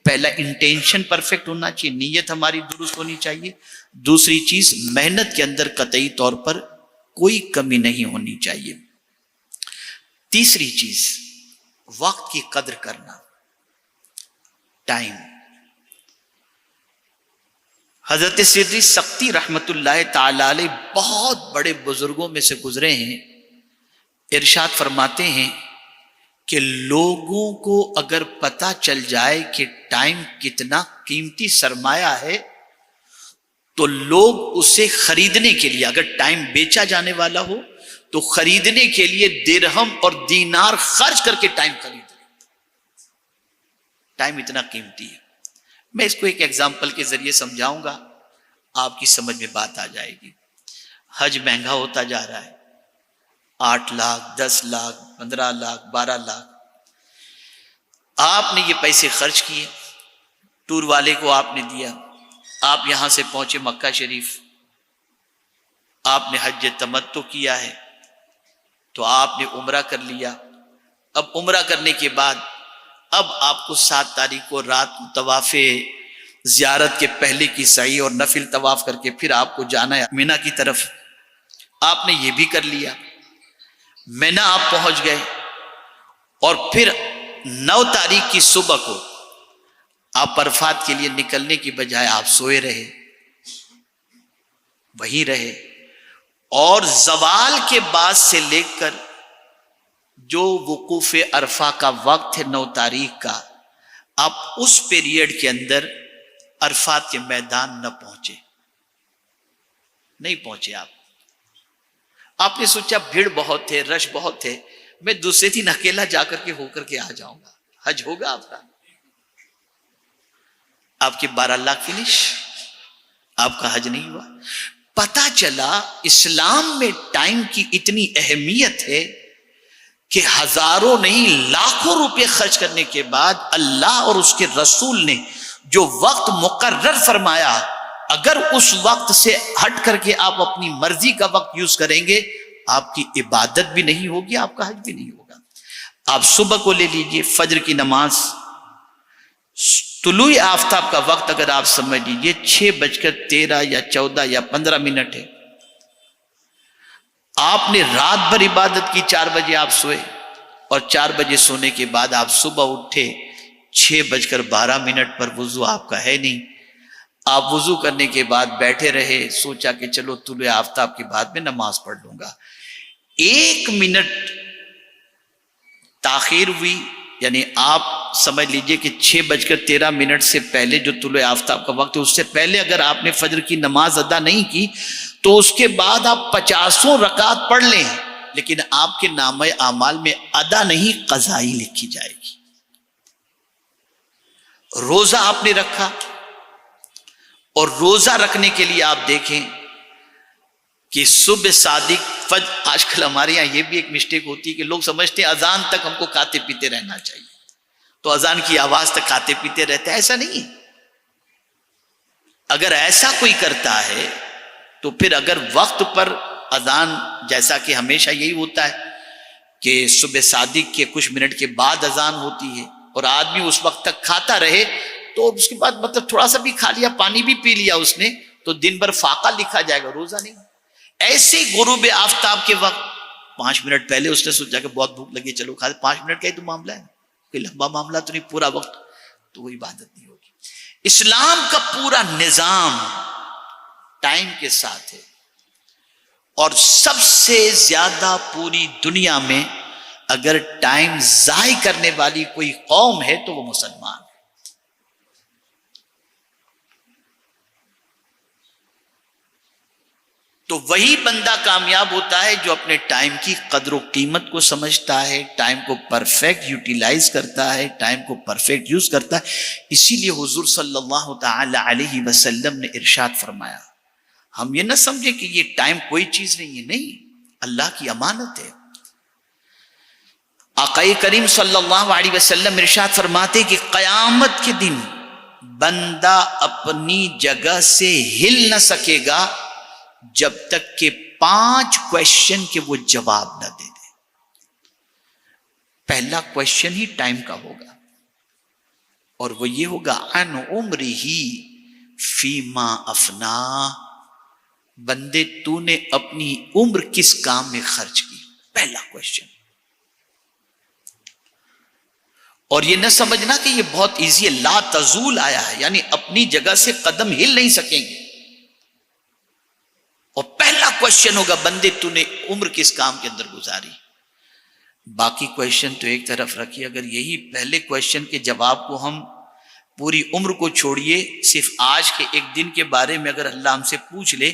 پہلا intention perfect ہونا چاہیے، نیت ہماری درست ہونی چاہیے. دوسری چیز محنت کے اندر قطعی طور پر کوئی کمی نہیں ہونی چاہیے. تیسری چیز وقت کی قدر کرنا، ٹائم. حضرت سری سختی رحمت اللہ تعالی علیہ بہت بڑے بزرگوں میں سے گزرے ہیں. ارشاد فرماتے ہیں کہ لوگوں کو اگر پتہ چل جائے کہ ٹائم کتنا قیمتی سرمایہ ہے تو لوگ اسے خریدنے کے لیے، اگر ٹائم بیچا جانے والا ہو تو خریدنے کے لیے درہم اور دینار خرچ کر کے ٹائم خرید لیں. ٹائم اتنا قیمتی ہے. میں اس کو ایک ایگزامپل کے ذریعے سمجھاؤں گا، آپ کی سمجھ میں بات آ جائے گی. حج مہنگا ہوتا جا رہا ہے، 8 لاکھ 10 لاکھ 15 لاکھ 12 لاکھ. آپ نے یہ پیسے خرچ کیے، ٹور والے کو آپ نے دیا، آپ یہاں سے پہنچے مکہ شریف، آپ نے حج تمتع کیا ہے تو آپ نے عمرہ کر لیا. اب عمرہ کرنے کے بعد اب آپ کو 7 تاریخ کو رات طواف زیارت کے پہلے کی سعی اور نفل طواف کر کے پھر آپ کو جانا ہے مینا کی طرف. آپ نے یہ بھی کر لیا، مینا آپ پہنچ گئے اور پھر 9 تاریخ کی صبح کو آپ عرفات کے لیے نکلنے کی بجائے آپ سوئے رہے، وہیں رہے. اور زوال کے بعد سے لے کر جو وقوف عرفہ کا وقت ہے 9 تاریخ کا، آپ اس پیریڈ کے اندر عرفات کے میدان نہ پہنچے، نہیں پہنچے. آپ نے سوچا بھیڑ بہت ہے، رش بہت ہے، میں دوسرے دن اکیلا جا کر کے آ جاؤں گا. حج ہوگا آپ کا، آپ کے 12 لاکھ فنش، آپ کا حج نہیں ہوا. پتہ چلا اسلام میں ٹائم کی اتنی اہمیت ہے کہ ہزاروں نہیں لاکھوں روپے خرچ کرنے کے بعد اللہ اور اس کے رسول نے جو وقت مقرر فرمایا، اگر اس وقت سے ہٹ کر کے آپ اپنی مرضی کا وقت یوز کریں گے، آپ کی عبادت بھی نہیں ہوگی، آپ کا حج بھی نہیں ہوگا. آپ صبح کو لے لیجئے، فجر کی نماز، طلوع آفتاب کا وقت اگر آپ سمجھ لیجئے 6:13 یا 14 یا 15 منٹ ہے. آپ نے رات بھر عبادت کی، 4 بجے آپ سوئے اور 4 بجے سونے کے بعد آپ صبح اٹھے 6:12 پر، وضو آپ کا ہے نہیں. آپ وضو کرنے کے بعد بیٹھے رہے، سوچا کہ چلو طلوع آفتاب کے بعد میں نماز پڑھ لوں گا. 1 منٹ تاخیر ہوئی، یعنی آپ سمجھ لیجئے کہ 6:13 سے پہلے جو طلوع آفتاب کا وقت ہے اس سے پہلے اگر آپ نے فجر کی نماز ادا نہیں کی تو اس کے بعد آپ 50 رکعت پڑھ لیں، لیکن آپ کے نامہ اعمال میں ادا نہیں قضائی لکھی جائے گی. روزہ آپ نے رکھا، اور روزہ رکھنے کے لیے آپ دیکھیں کہ صبح صادق فجر، آج کل ہمارے یہاں یہ بھی ایک مسٹیک ہوتی ہے کہ لوگ سمجھتے ہیں اذان تک ہم کو کھاتے پیتے رہنا چاہیے، تو اذان کی آواز تک کھاتے پیتے رہتے ہیں. ایسا نہیں. اگر ایسا کوئی کرتا ہے تو پھر اگر وقت پر اذان، جیسا کہ ہمیشہ یہی ہوتا ہے کہ صبح صادق کے کچھ منٹ کے بعد اذان ہوتی ہے اور آدمی اس وقت تک کھاتا رہے تو اس کے بعد مطلب تھوڑا سا بھی کھا لیا، پانی بھی پی لیا اس نے، تو دن بھر فاقہ لکھا جائے گا، روزہ نہیں. ایسے غروب آفتاب کے وقت 5 منٹ پہلے اس نے سوچا کہ بہت بھوک لگی، چلو کھا، 5 منٹ کا ہی تو معاملہ ہے، کوئی لمبا معاملہ تو نہیں، پورا وقت، تو وہ عبادت نہیں ہوگی. اسلام کا پورا نظام ٹائم کے ساتھ ہے، اور سب سے زیادہ پوری دنیا میں اگر ٹائم ضائع کرنے والی کوئی قوم ہے تو وہ مسلمان ہے. تو وہی بندہ کامیاب ہوتا ہے جو اپنے ٹائم کی قدر و قیمت کو سمجھتا ہے، ٹائم کو پرفیکٹ یوٹیلائز کرتا ہے، ٹائم کو پرفیکٹ یوز کرتا ہے. اسی لیے حضور صلی اللہ تعالی علیہ وسلم نے ارشاد فرمایا، ہم یہ نہ سمجھے کہ یہ ٹائم کوئی چیز نہیں ہے، نہیں، اللہ کی امانت ہے. آقا کریم صلی اللہ علیہ وسلم ارشاد فرماتے کہ قیامت کے دن بندہ اپنی جگہ سے ہل نہ سکے گا جب تک کہ 5 کویشچن کے وہ جواب نہ دے دے. پہلا کویشچن ہی ٹائم کا ہوگا. اور وہ یہ ہوگا عن عمرہ فیما افنا، بندے تو نے اپنی عمر کس کام میں خرچ کی، پہلا کوشچن۔ اور یہ نہ سمجھنا کہ یہ بہت ایزی ہے، لا تزول آیا ہے، یعنی اپنی جگہ سے قدم ہل نہیں سکیں گے۔ اور پہلا کوشچن ہوگا بندے تو نے عمر کس کام کے اندر گزاری۔ باقی کوشچن تو ایک طرف رکھیے، اگر یہی پہلے کوشچن کے جواب کو ہم پوری عمر کو چھوڑیے، صرف آج کے ایک دن کے بارے میں اگر اللہ ہم سے پوچھ لے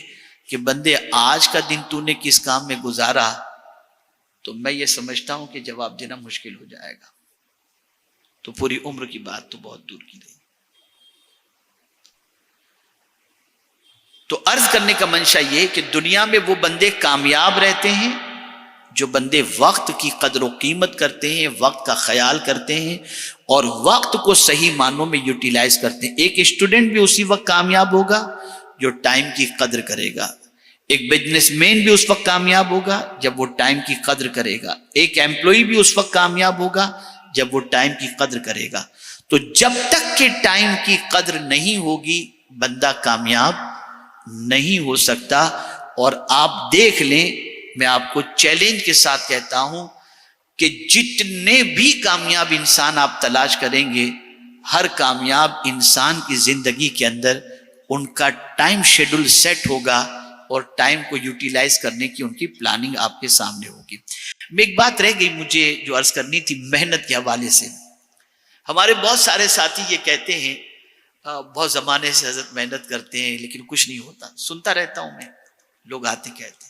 کہ بندے آج کا دن تو نے کس کام میں گزارا، تو میں یہ سمجھتا ہوں کہ جواب دینا مشکل ہو جائے گا، تو پوری عمر کی بات تو بہت دور کی رہی۔ تو عرض کرنے کا منشا یہ کہ دنیا میں وہ بندے کامیاب رہتے ہیں جو بندے وقت کی قدر و قیمت کرتے ہیں، وقت کا خیال کرتے ہیں اور وقت کو صحیح معنوں میں یوٹیلائز کرتے ہیں۔ ایک اسٹوڈنٹ بھی اسی وقت کامیاب ہوگا جو ٹائم کی قدر کرے گا، ایک بزنس مین بھی اس وقت کامیاب ہوگا جب وہ ٹائم کی قدر کرے گا، ایک ایمپلائی بھی اس وقت کامیاب ہوگا جب وہ ٹائم کی قدر کرے گا۔ تو جب تک کہ ٹائم کی قدر نہیں ہوگی بندہ کامیاب نہیں ہو سکتا۔ اور آپ دیکھ لیں، میں آپ کو چیلنج کے ساتھ کہتا ہوں کہ جتنے بھی کامیاب انسان آپ تلاش کریں گے، ہر کامیاب انسان کی زندگی کے اندر ان کا ٹائم شیڈول سیٹ ہوگا اور ٹائم کو یوٹیلائز کرنے کی ان کی پلاننگ آپ کے سامنے ہوگی۔ میں ایک بات رہ گئی مجھے جو عرض کرنی تھی محنت کے حوالے سے۔ ہمارے بہت سارے ساتھی یہ کہتے ہیں بہت زمانے سے حضرت محنت کرتے ہیں لیکن کچھ نہیں ہوتا، سنتا رہتا ہوں میں، لوگ آتے کہتے ہیں۔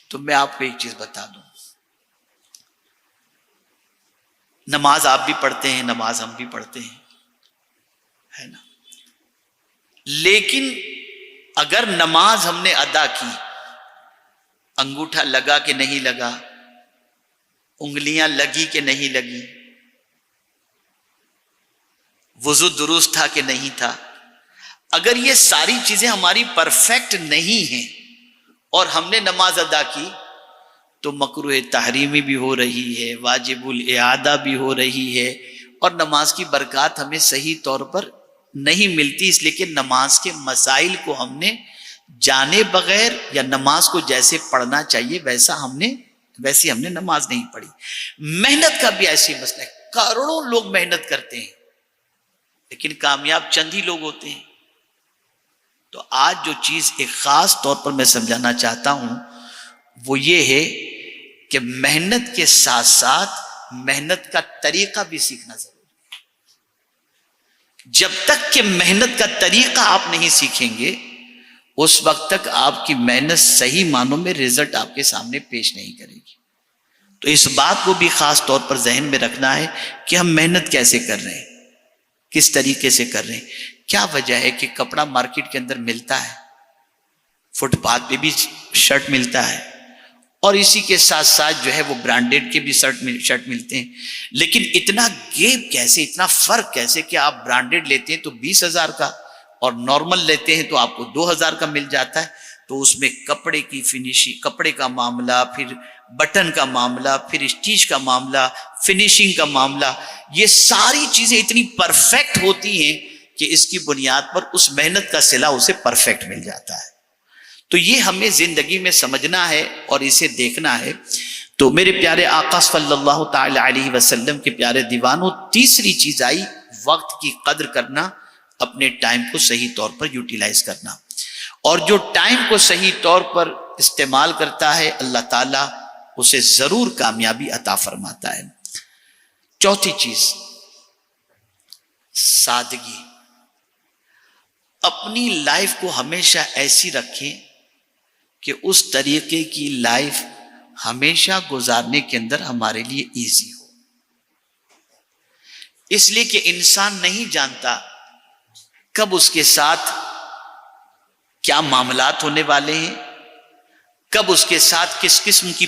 تو میں آپ کو ایک چیز بتا دوں، نماز آپ بھی پڑھتے ہیں، نماز ہم بھی پڑھتے ہیں، ہے نا، لیکن اگر نماز ہم نے ادا کی، انگوٹھا لگا کہ نہیں لگا، انگلیاں لگی کہ نہیں لگی، وضو درست تھا کہ نہیں تھا، اگر یہ ساری چیزیں ہماری پرفیکٹ نہیں ہیں اور ہم نے نماز ادا کی تو مکروہ تحریمی بھی ہو رہی ہے، واجب الاعادہ بھی ہو رہی ہے، اور نماز کی برکات ہمیں صحیح طور پر نہیں ملتی، اس لیے کہ نماز کے مسائل کو ہم نے جانے بغیر یا نماز کو جیسے پڑھنا چاہیے ویسی ہم نے نماز نہیں پڑھی۔ محنت کا بھی ایسی مسئلہ ہے، کروڑوں لوگ محنت کرتے ہیں لیکن کامیاب چند ہی لوگ ہوتے ہیں۔ تو آج جو چیز ایک خاص طور پر میں سمجھانا چاہتا ہوں وہ یہ ہے کہ محنت کے ساتھ ساتھ محنت کا طریقہ بھی سیکھنا ضروری ہے۔ جب تک کہ محنت کا طریقہ آپ نہیں سیکھیں گے اس وقت تک آپ کی محنت صحیح معنوں میں رزلٹ آپ کے سامنے پیش نہیں کرے گی۔ تو اس بات کو بھی خاص طور پر ذہن میں رکھنا ہے کہ ہم محنت کیسے کر رہے ہیں، کس طریقے سے کر رہے ہیں۔ کیا وجہ ہے کہ کپڑا مارکیٹ کے اندر ملتا ہے، فٹ پاتھ پہ بھی شرٹ ملتا ہے اور اسی کے ساتھ ساتھ جو ہے وہ برانڈیڈ کے بھی شرٹ ملتے ہیں، لیکن اتنا گیپ کیسے، اتنا فرق کیسے کہ آپ برانڈیڈ لیتے ہیں تو 20,000 کا اور نارمل لیتے ہیں تو آپ کو 2,000 کا مل جاتا ہے۔ تو اس میں کپڑے کی فنیشنگ، کپڑے کا معاملہ، پھر بٹن کا معاملہ، پھر اسٹیچ کا معاملہ، فنیشنگ کا معاملہ، یہ ساری چیزیں اتنی پرفیکٹ ہوتی ہیں کہ اس کی بنیاد پر اس محنت کا صلہ اسے پرفیکٹ مل جاتا ہے۔ تو یہ ہمیں زندگی میں سمجھنا ہے اور اسے دیکھنا ہے۔ تو میرے پیارے آقا صلی اللہ تعالی علیہ وسلم کے پیارے دیوانوں، تیسری چیز آئی وقت کی قدر کرنا، اپنے ٹائم کو صحیح طور پر یوٹیلائز کرنا، اور جو ٹائم کو صحیح طور پر استعمال کرتا ہے اللہ تعالیٰ اسے ضرور کامیابی عطا فرماتا ہے۔ چوتھی چیز سادگی۔ اپنی لائف کو ہمیشہ ایسی رکھیں کہ اس طریقے کی لائف ہمیشہ گزارنے کے اندر ہمارے لیے ایزی ہو، اس لیے کہ انسان نہیں جانتا کب اس کے ساتھ کیا معاملات ہونے والے ہیں، کب اس کے ساتھ کس قسم کی